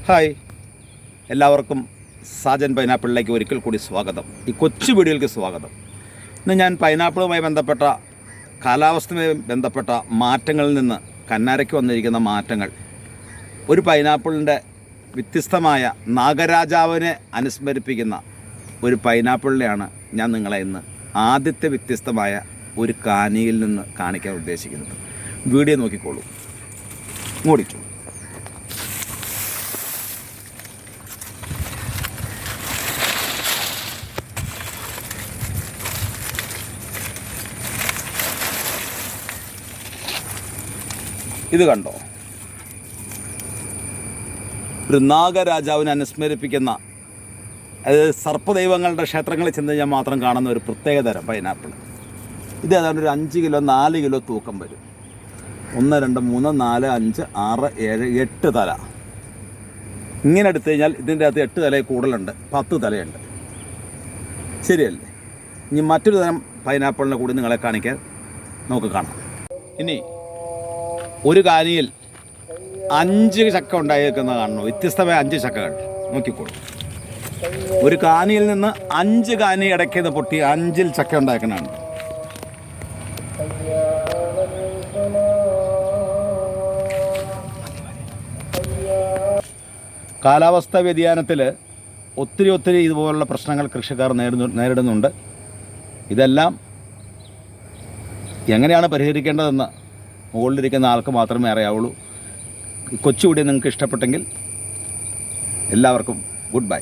Hi, എല്ലാവർക്കും സാജൻ പൈനാപ്പിളിലേക്ക് ഒരിക്കൽ കൂടി സ്വാഗതം. ഈ കൊച്ചു വീഡിയോയിലേക്ക് സ്വാഗതം. ഇന്ന് ഞാൻ പൈനാപ്പിളുമായി ബന്ധപ്പെട്ട കാലാവസ്ഥയുമായി ബന്ധപ്പെട്ട മാറ്റങ്ങളിൽ നിന്ന് കന്നാരയ്ക്ക് വന്നിരിക്കുന്ന മാറ്റങ്ങൾ, ഒരു പൈനാപ്പിളിൻ്റെ വ്യത്യസ്തമായ നാഗരാജാവിനെ അനുസ്മരിപ്പിക്കുന്ന ഒരു പൈനാപ്പിളിനെയാണ് ഞാൻ നിങ്ങളെ ഇന്ന് ആദ്യത്തെ വ്യത്യസ്തമായ ഒരു കാനിയിൽ നിന്ന് കാണിക്കാൻ ഉദ്ദേശിക്കുന്നത്. വീഡിയോ നോക്കിക്കോളൂ, ഓടിച്ചു. ഇത് കണ്ടോ, ഒരു നാഗരാജാവിനെ അനുസ്മരിപ്പിക്കുന്ന, അതായത് സർപ്പദൈവങ്ങളുടെ ക്ഷേത്രങ്ങളിൽ ചെന്ന് കഴിഞ്ഞാൽ മാത്രം കാണുന്ന ഒരു പ്രത്യേകതരം പൈനാപ്പിൾ. ഇത് ഏതാണ്ട് ഒരു 5 കിലോ 4 കിലോ തൂക്കം വരും. 1 2 3 4 5 6 7 8 തല. ഇങ്ങനെ എടുത്തു കഴിഞ്ഞാൽ ഇതിൻ്റെ അകത്ത് 8 തലയിൽ കൂടുതലുണ്ട്, 10 തലയുണ്ട്. ശരിയല്ലേ? ഇനി മറ്റൊരു തരം പൈനാപ്പിളിനെ കൂടി നിങ്ങളെ കാണിക്കാൻ നമുക്ക് കാണാം. ഇനി ഒരു കാനിയിൽ 5 ചക്ക ഉണ്ടായിരിക്കുന്നത് കാണുന്നു. വ്യത്യസ്തമായ 5 ചക്കകൾ നോക്കിക്കോളൂ. ഒരു കാനിയിൽ നിന്ന് 5 കാനി ഇടയ്ക്ക് പൊട്ടി 5 ചക്ക ഉണ്ടാക്കുന്നതാണ്. കാലാവസ്ഥാ വ്യതിയാനത്തിൽ ഒത്തിരി ഇതുപോലുള്ള പ്രശ്നങ്ങൾ കൃഷിക്കാർ നേരിടുന്നുണ്ട്. ഇതെല്ലാം എങ്ങനെയാണ് പരിഹരിക്കേണ്ടതെന്ന് മുകളിലിരിക്കുന്ന ആൾക്ക് മാത്രമേ അറിയാവുള്ളൂ. കൊച്ചു വീഡിയോ നിങ്ങൾക്ക് ഇഷ്ടപ്പെട്ടെങ്കിൽ എല്ലാവർക്കും ഗുഡ് ബൈ.